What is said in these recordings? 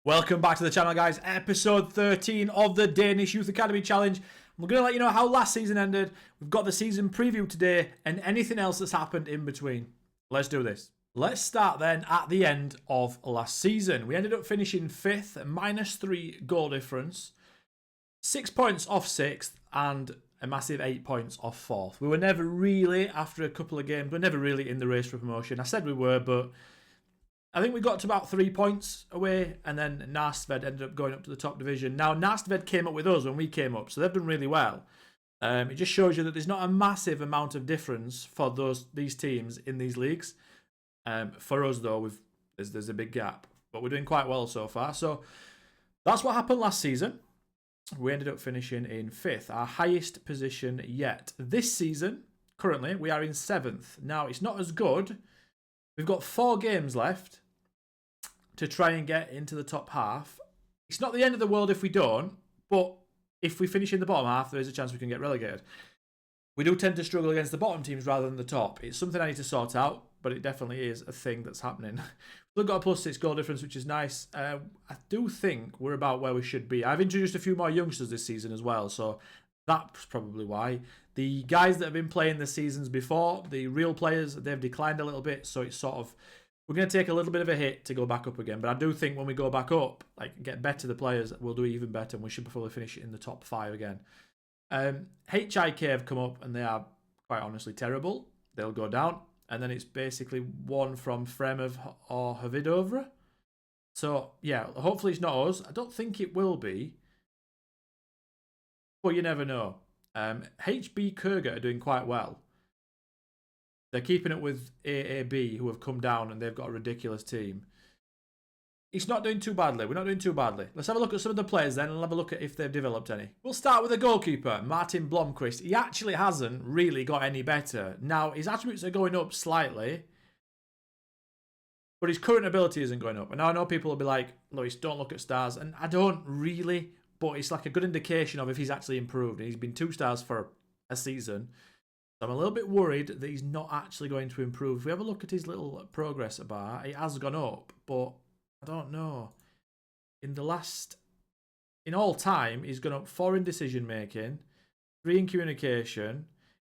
Welcome back to the channel, guys. Episode 13 of the Danish Youth Academy Challenge. We're going to let you know how last season ended. We've got the season preview today and anything else that's happened in between. Let's do this. Let's start then at the end of last season. We ended up finishing 5th, -3 goal difference, 6 points off 6th, and a massive 8 points off 4th. We were never really, after a couple of games, we were never really in the race for promotion. I said we were, but I think we got to about 3 points away, and then Næstved ended up going up to the top division. Now, Næstved came up with us when we came up, so they've done really well. It just shows you that there's not a massive amount of difference for these teams in these leagues. For us, though, there's a big gap, but we're doing quite well so far. So that's what happened last season. We ended up finishing in 5th, our highest position yet. This season, currently, we are in 7th. Now, it's not as good. We've got 4 games left to try and get into the top half. It's not the end of the world if we don't, but if we finish in the bottom half, there is a chance we can get relegated. We do tend to struggle against the bottom teams rather than the top. It's something I need to sort out, but it definitely is a thing that's happening. We've got a +6 goal difference, which is nice. I do think we're about where we should be. I've introduced a few more youngsters this season as well, so that's probably why. The guys that have been playing the seasons before, the real players, they've declined a little bit, so it's sort of, we're going to take a little bit of a hit to go back up again. But I do think when we go back up, like get better the players, we'll do even better, and we should probably finish in the top 5 again. HIK have come up, and they are quite honestly terrible. They'll go down, and then it's basically one from Fremov or Havidovra. So, yeah, hopefully it's not us. I don't think it will be, but you never know. HB Kurga are doing quite well. They're keeping it with AAB, who have come down, and they've got a ridiculous team. It's not doing too badly. We're not doing too badly. Let's have a look at some of the players then, and have a look at if they've developed any. We'll start with the goalkeeper, Martin Blomqvist. He actually hasn't really got any better. Now, his attributes are going up slightly, but his current ability isn't going up. And now I know people will be like, Lewis, don't look at stars. And I don't really, but it's like a good indication of if he's actually improved. And he's been 2 stars for a season. So I'm a little bit worried that he's not actually going to improve. If we have a look at his little progress bar, it has gone up, but I don't know. In all time, he's gone up 4 in decision making, 3 in communication.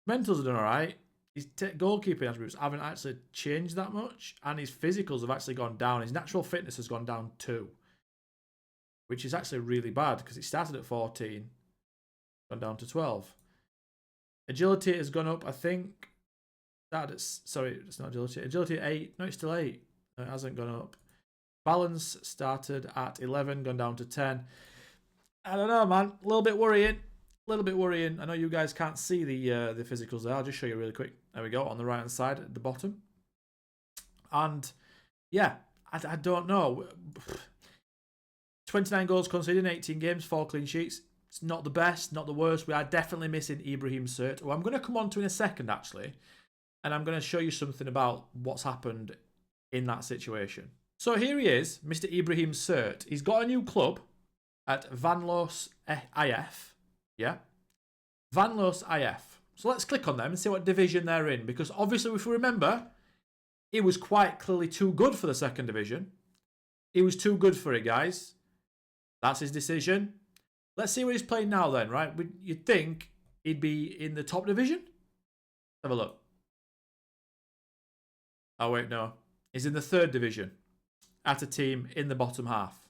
Mentals are done alright. His goalkeeping attributes haven't actually changed that much, and his physicals have actually gone down. His natural fitness has gone down 2, which is actually really bad because it started at 14, gone down to 12. Agility has gone up, I think. Sorry, it's not agility. Agility 8. No, it's still 8. No, it hasn't gone up. Balance started at 11, gone down to 10. I don't know, man. A little bit worrying. A little bit worrying. I know you guys can't see the physicals there. I'll just show you really quick. There we go, on the right-hand side at the bottom. And, yeah, I don't know. 29 goals conceded in 18 games, 4 clean sheets. It's not the best, not the worst. We are definitely missing Ibrahim Sert, who I'm going to come on to in a second, actually. And I'm going to show you something about what's happened in that situation. So here he is, Mr. Ibrahim Sert. He's got a new club at Vanloos IF. Yeah? Vanloos IF. So let's click on them and see what division they're in. Because obviously, if we remember, he was quite clearly too good for the 2nd division. He was too good for it, guys. That's his decision. Let's see what he's playing now then, right? You'd think he'd be in the top division? Have a look. Oh, wait, no. He's in the 3rd division at a team in the bottom half.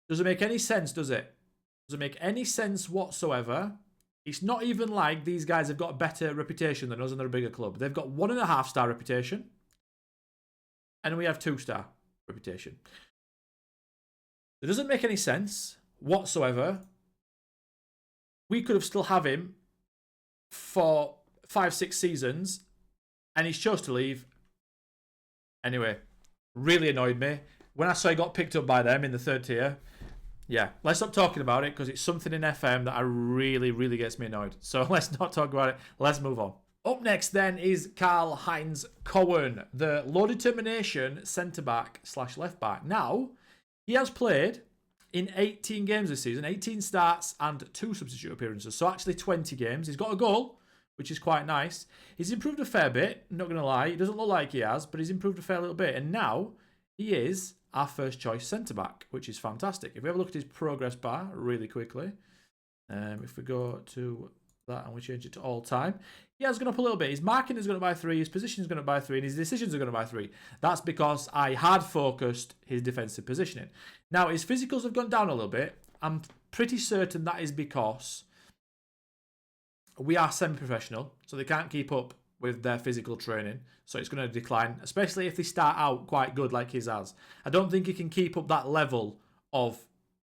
Doesn't make any sense, does it? Doesn't make any sense whatsoever. It's not even like these guys have got a better reputation than us and they're a bigger club. They've got 1.5-star reputation. And we have 2-star reputation. It doesn't make any sense whatsoever. We could have still have him for 5-6 seasons, and he's chose to leave. Anyway, really annoyed me when I saw he got picked up by them in the 3rd tier. Yeah, let's stop talking about it because it's something in FM that really gets me annoyed. So let's not talk about it. Let's move on. Up next then is Karl-Heinz Cohen, the low determination centre-back / left-back. Now, he has played in 18 games this season, 18 starts and 2 substitute appearances. So actually 20 games. He's got a goal, which is quite nice. He's improved a fair bit, not going to lie. He doesn't look like he has, but he's improved a fair little bit. And now he is our first choice centre-back, which is fantastic. If we have a look at his progress bar really quickly, if we go to that and we change it to all time, he has gone up a little bit. His marking is going up by 3, his position is going up by 3, and his decisions are going up by 3. That's because I had focused his defensive positioning. Now, his physicals have gone down a little bit. I'm pretty certain that is because we are semi-professional, so they can't keep up with their physical training, so it's going to decline, especially if they start out quite good like his has. I don't think he can keep up that level of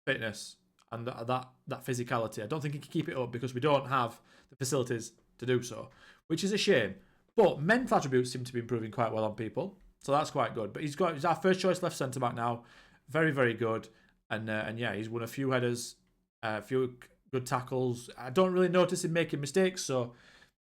fitness and that physicality. I don't think he can keep it up because we don't have the facilities to do so, which is a shame. But mental attributes seem to be improving quite well on people, so that's quite good. But he's our first choice left centre back now, very, very good, and yeah, he's won a few headers, a few good tackles. I don't really notice him making mistakes, so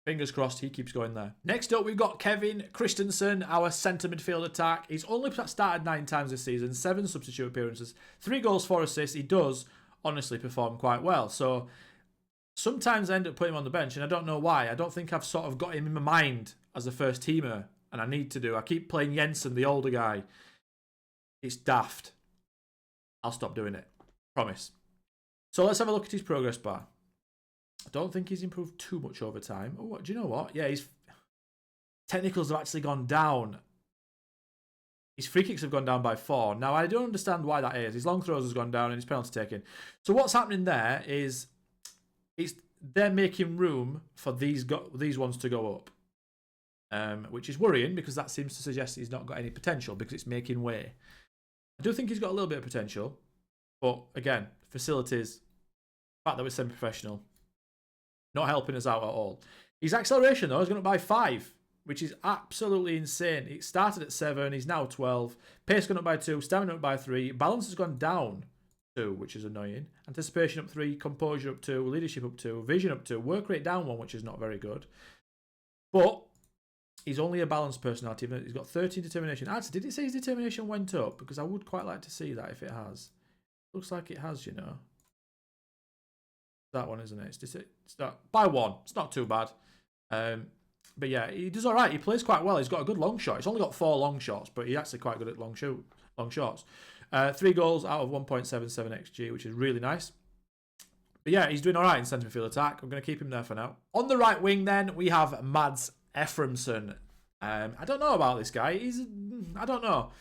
fingers crossed he keeps going there. Next up, we've got Kevin Christensen, our centre midfield attack. He's only started 9 times this season, 7 substitute appearances, 3 goals, 4 assists. He does honestly perform quite well. So sometimes I end up putting him on the bench, and I don't know why. I don't think I've sort of got him in my mind as a first teamer, and I need to do. I keep playing Jensen, the older guy. It's daft. I'll stop doing it. Promise. So let's have a look at his progress bar. I don't think he's improved too much over time. Oh, do you know what? Yeah, his technicals have actually gone down. His free kicks have gone down by 4. Now, I don't understand why that is. His long throws has gone down and his penalty taking. So what's happening there is they're making room for these ones to go up, which is worrying because that seems to suggest he's not got any potential because it's making way. I do think he's got a little bit of potential, but again, facilities, the fact that we're semi-professional, not helping us out at all. His acceleration, though, has gone up by 5, which is absolutely insane. It started at 7, he's now 12. Pace gone up by 2, stamina up by 3. Balance has gone down 2, which is annoying. Anticipation up 3, composure up 2, leadership up 2, vision up 2, work rate down 1, which is not very good. But he's only a balanced personality. He's got 13 determination. Actually, did it say his determination went up? Because I would quite like to see that if it has. Looks like it has, you know. That one, isn't it? It's not, by 1. It's not too bad. But yeah, he does all right. He plays quite well. He's got a good long shot. He's only got 4 long shots, but he's actually quite good at long shots. 3 goals out of 1.77 XG, which is really nice. But yeah, he's doing all right in centre midfield attack. I'm going to keep him there for now. On the right wing, then, we have Mads Ephraimson. I don't know about this guy. I don't know.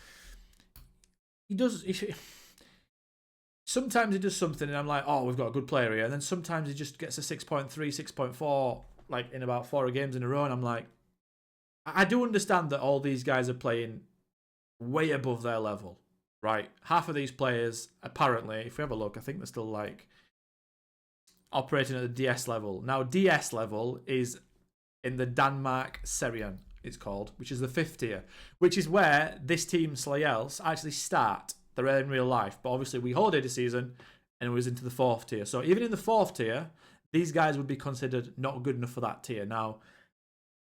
Sometimes he does something and I'm like, oh, we've got a good player here. And then sometimes he just gets a 6.3, 6.4, like in about 4 games in a row. And I'm like, I do understand that all these guys are playing way above their level, right? Half of these players, apparently, if we have a look, I think they're still like operating at the DS level. Now, DS level is in the Denmark Serien, it's called, which is the 5th tier, which is where this team, Slayels, actually start. They're in real life, but obviously we holidayed the season and it was into the 4th tier. So even in the 4th tier, these guys would be considered not good enough for that tier. Now,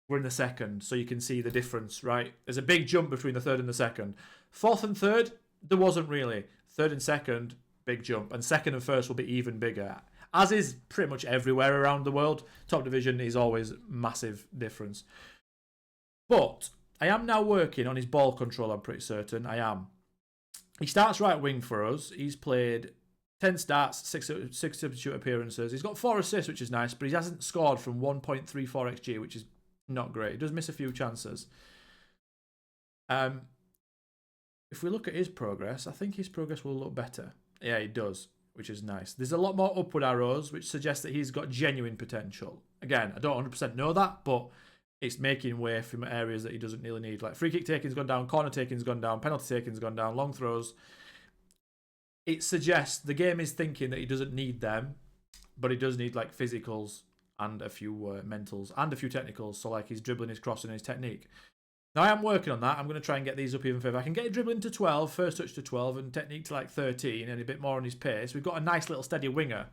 we're in the 2nd, so you can see the difference, right? There's a big jump between the 3rd and the 2nd. 4th and 3rd, there wasn't really. 3rd and 2nd, big jump. And 2nd and 1st will be even bigger. As is pretty much everywhere around the world. Top division is always massive difference. But I am now working on his ball control, I'm pretty certain. I am. He starts right wing for us. He's played 10 starts, 6 substitute appearances. He's got 4 assists, which is nice, but he hasn't scored from 1.34 XG, which is not great. He does miss a few chances. If we look at his progress, I think his progress will look better. Yeah, he does, which is nice. There's a lot more upward arrows, which suggests that he's got genuine potential. Again, I don't 100% know that, but it's making way from areas that he doesn't really need. Like free kick taking's gone down, corner taking's gone down, penalty taking's gone down, long throws. It suggests the game is thinking that he doesn't need them, but he does need like physicals and a few mentals and a few technicals. So like his dribbling, his crossing, his technique. Now I am working on that. I'm going to try and get these up even further. I can get dribbling to 12, first touch to 12, and technique to like 13, and a bit more on his pace. We've got a nice little steady winger.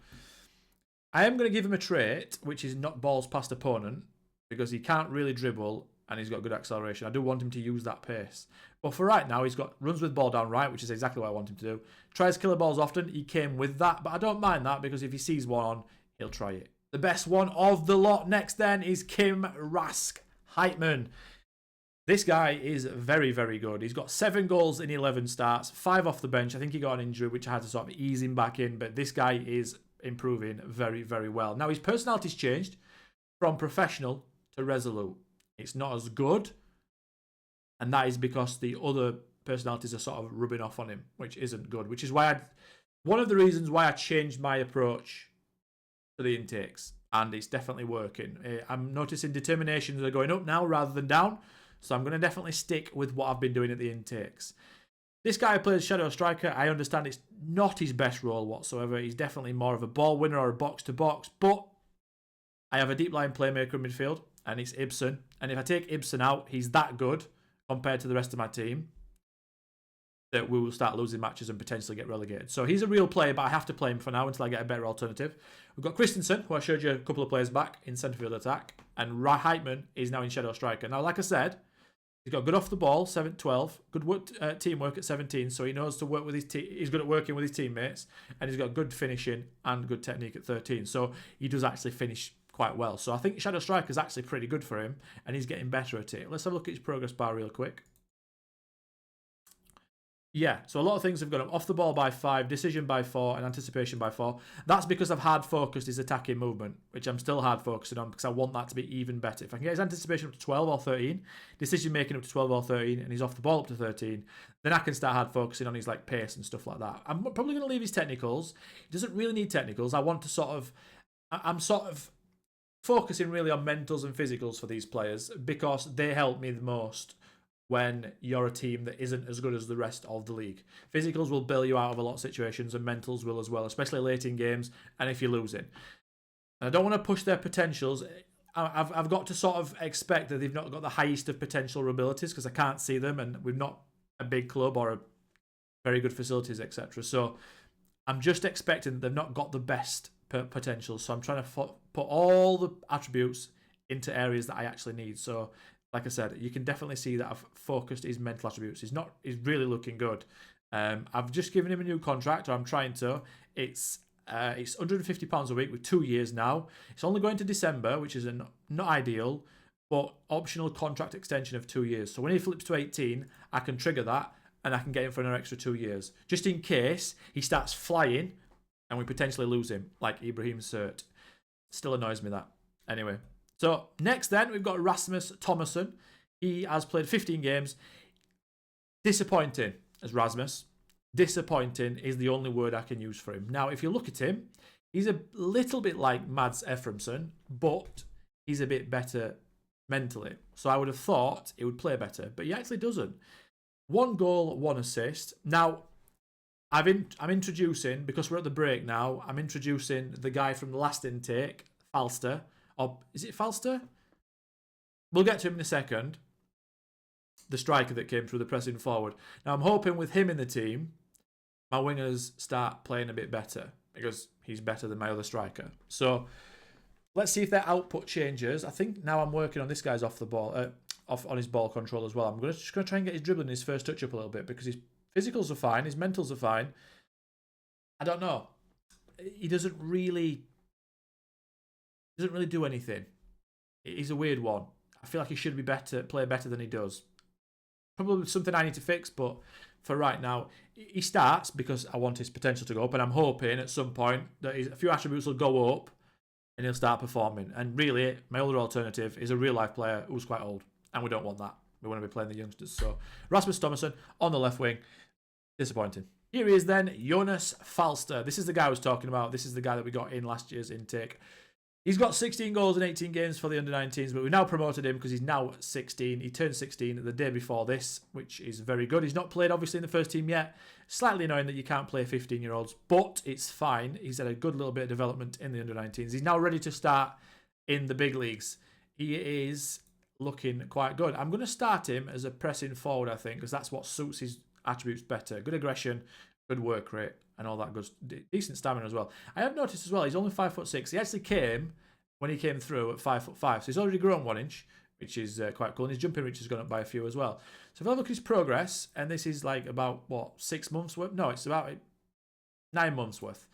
I am going to give him a trait, which is knock balls past opponent, because he can't really dribble and he's got good acceleration. I do want him to use that pace. But for right now, he's got runs with ball down right, which is exactly what I want him to do. Tries killer balls often. He came with that, but I don't mind that because if he sees one on, he'll try it. The best one of the lot next then is Kim Rask Heitman. This guy is very, very good. He's got 7 goals in 11 starts, 5 off the bench. I think he got an injury, which I had to sort of ease him back in. But this guy is improving very, very well. Now, his personality's changed from professional to resolute. It's not as good. And that is because the other personalities are sort of rubbing off on him, which isn't good. Which is why one of the reasons why I changed my approach to the intakes. And it's definitely working. I'm noticing determinations are going up now rather than down. So I'm going to definitely stick with what I've been doing at the intakes. This guy plays Shadow Striker. I understand it's not his best role whatsoever. He's definitely more of a ball winner or a box-to-box. But I have a deep-line playmaker in midfield, and it's Ibsen. And if I take Ibsen out, he's that good compared to the rest of my team that we will start losing matches and potentially get relegated. So he's a real player, but I have to play him for now until I get a better alternative. We've got Christensen, who I showed you a couple of players back in centre field attack, and Heitman is now in Shadow Striker. Now, like I said, he's got good off the ball, 12, good work, teamwork at 17, so he knows to work with his team. He's good at working with his teammates, and he's got good finishing and good technique at 13. So he does actually finish quite well. So I think Shadow Striker is actually pretty good for him, and he's getting better at it. Let's have a look at his progress bar real quick. Yeah, so a lot of things have gone up. Off the ball by 5, decision by 4, and anticipation by 4. That's because I've hard focused his attacking movement, which I'm still hard focusing on because I want that to be even better. If I can get his anticipation up to 12 or 13, decision making up to 12 or 13, and he's off the ball up to 13, then I can start hard focusing on his like pace and stuff like that. I'm probably going to leave his technicals. He doesn't really need technicals. I'm sort of focusing really on mentals and physicals for these players because they help me the most when you're a team that isn't as good as the rest of the league. Physicals will bail you out of a lot of situations, and mentals will as well, especially late in games and if you're losing. And I don't want to push their potentials. I've got to sort of expect that they've not got the highest of potential abilities because I can't see them, and we're not a big club or a very good facilities, etc. So I'm just expecting that they've not got the best potential. So I'm trying to put all the attributes into areas that I actually need. So like I said, you can definitely see that I've focused his mental attributes. He's really looking good. I've just given him a new contract, or I'm trying to. It's £150 a week with 2 years now. It's only going to December, which is not ideal, but optional contract extension of 2 years. So when he flips to 18, I can trigger that, and I can get him for an extra 2 years. Just in case he starts flying and we potentially lose him, like Ibrahim Sert. Still annoys me that. Anyway. So next then, we've got Rasmus Thomason. He has played 15 games. Disappointing as Rasmus. Disappointing is the only word I can use for him. Now, if you look at him, he's a little bit like Mads Ephraimson, but he's a bit better mentally. So I would have thought he would play better, but he actually doesn't. 1 goal, 1 assist. Now, I'm introducing, because we're at the break now, I'm introducing the guy from the last intake, Falster. Or is it Falster? We'll get to him in a second. The striker that came through the pressing forward. Now, I'm hoping with him in the team, my wingers start playing a bit better because he's better than my other striker. So let's see if their output changes. I think now I'm working on this guy's off the ball, on his ball control as well. I'm just going to try and get his dribbling, his first touch up a little bit because his physicals are fine, his mentals are fine. I don't know. He doesn't really do anything. He's a weird one. I feel like he should be play better than he does. Probably something I need to fix, but for right now, he starts because I want his potential to go up, and I'm hoping at some point that a few attributes will go up and he'll start performing. And really, my other alternative is a real-life player who's quite old, and we don't want that. We want to be playing the youngsters. So Rasmus Thomason on the left wing, disappointing. Here he is then, Jonas Falster. This is the guy I was talking about. This is the guy that we got in last year's intake. He's got 16 goals in 18 games for the under-19s, but we've now promoted him because he's now 16. He turned 16 the day before this, which is very good. He's not played, obviously, in the first team yet. Slightly annoying that you can't play 15-year-olds, but it's fine. He's had a good little bit of development in the under-19s. He's now ready to start in the big leagues. He is looking quite good. I'm going to start him as a pressing forward, I think, because that's what suits his attributes better. Good aggression, good work rate, and all that good, decent stamina as well. I have noticed as well, he's only 5'6". He actually came, when he came through, at 5'5". So he's already grown 1 inch, which is quite cool. And his jumping reach has gone up by a few as well. So if I look at his progress, and this is like about, 6 months worth? No, it's about 9 months worth.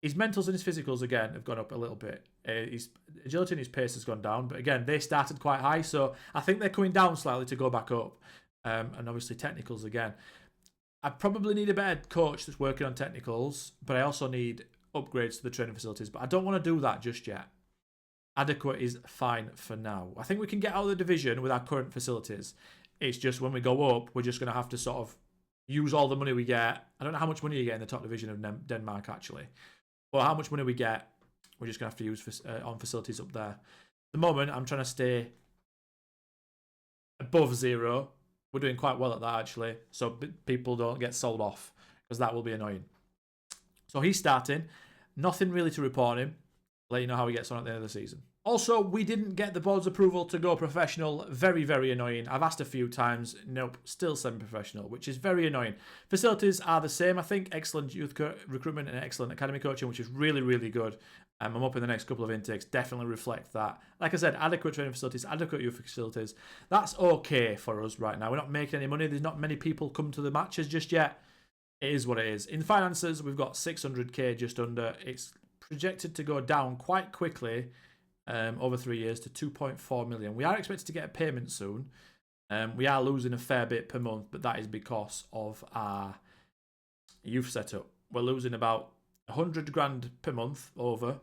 His mentals and his physicals, again, have gone up a little bit. His agility and his pace has gone down. But again, they started quite high. So I think they're coming down slightly to go back up. And obviously technicals again. I probably need a better coach that's working on technicals. But I also need upgrades to the training facilities. But I don't want to do that just yet. Adequate is fine for now. I think we can get out of the division with our current facilities. It's just when we go up, we're just going to have to sort of use all the money we get. I don't know how much money you get in the top division of Denmark, actually. But how much money we get, we're just going to have to use on facilities up there. At the moment, I'm trying to stay above 0. We're doing quite well at that, actually. So people don't get sold off, because that will be annoying. So he's starting. Nothing really to report on him. Let you know how he gets on at the end of the season. Also, we didn't get the board's approval to go professional. Very, very annoying. I've asked a few times. Nope, still semi-professional, which is very annoying. Facilities are the same, I think. Excellent youth recruitment and excellent academy coaching, which is really, really good. I'm up in the next couple of intakes. Definitely reflect that. Like I said, adequate training facilities, adequate youth facilities. That's okay for us right now. We're not making any money. There's not many people come to the matches just yet. It is what it is. In finances, we've got 600k just under. It's projected to go down quite quickly over 3 years to 2.4 million. We are expected to get a payment soon. We are losing a fair bit per month, but that is because of our youth setup. We're losing about 100 grand per month over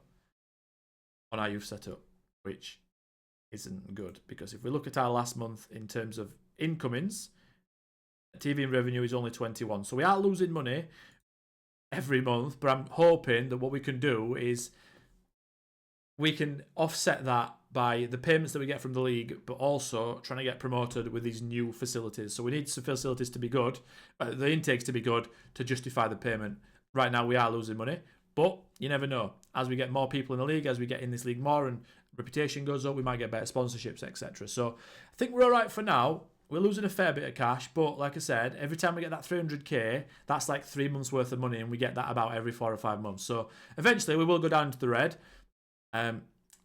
on our youth setup, which isn't good, because if we look at our last month in terms of incomings, TV and revenue is only 21. So we are losing money every month, but I'm hoping that what we can do is we can offset that by the payments that we get from the league, but also trying to get promoted with these new facilities. So we need some facilities to be good, the intakes to be good, to justify the payment. Right now we are losing money, but you never know. As we get more people in the league, as we get in this league more and reputation goes up, we might get better sponsorships, etc. So I think we're all right for now. We're losing a fair bit of cash, but like I said, every time we get that 300k, that's like 3 months worth of money, and we get that about every 4 or 5 months. So eventually we will go down to the red.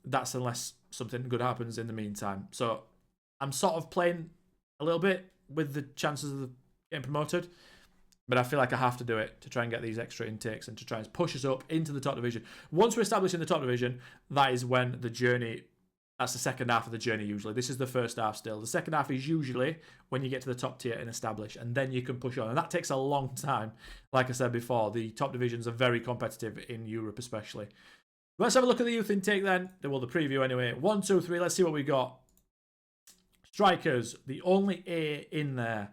That's unless something good happens in the meantime. So I'm sort of playing a little bit with the chances of getting promoted, but I feel like I have to do it to try and get these extra intakes and to try and push us up into the top division. Once we're established in the top division, that is when the journey, that's the second half of the journey usually. This is the first half still. The second half is usually when you get to the top tier and establish, and then you can push on. And that takes a long time. Like I said before, the top divisions are very competitive in Europe especially. Let's have a look at the youth intake then. Well, the preview anyway. 1, 2, 3. Let's see what we got. Strikers, the only A in there.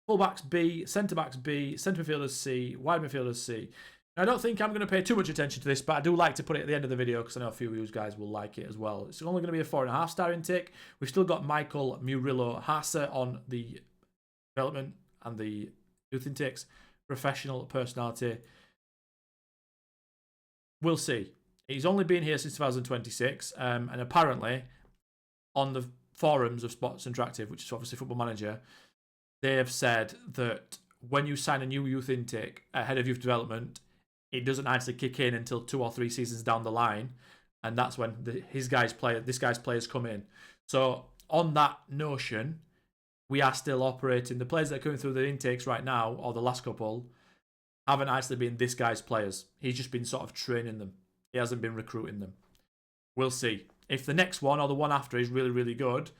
Fullbacks B, centre-backs B, centre midfielders C, wide midfielders C. Now, I don't think I'm going to pay too much attention to this, but I do like to put it at the end of the video because I know a few of you guys will like it as well. It's only going to be a 4.5 star intake. We've still got Michael Murillo Hase on the development and the youth intakes. Professional personality. We'll see. He's only been here since 2026, and apparently on the forums of Sports Interactive, which is obviously Football Manager, they have said that when you sign a new youth intake ahead of youth development, it doesn't actually kick in until 2 or 3 seasons down the line, and that's when this guy's players come in. So on that notion, we are still operating. The players that are coming through the intakes right now, or the last couple, haven't actually been this guy's players. He's just been sort of training them. He hasn't been recruiting them. We'll see. If the next one or the one after is really, really good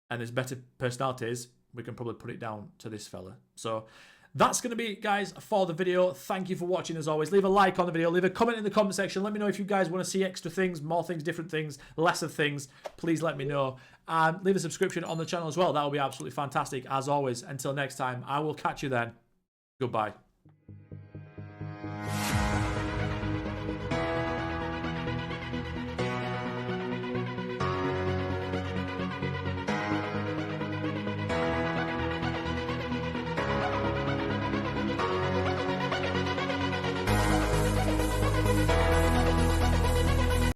and there's better personalities, we can probably put it down to this fella. So that's going to be it, guys, for the video. Thank you for watching, as always. Leave a like on the video. Leave a comment in the comment section. Let me know if you guys want to see extra things, more things, different things, lesser things. Please let me know. And leave a subscription on the channel as well. That will be absolutely fantastic. As always, until next time, I will catch you then. Goodbye.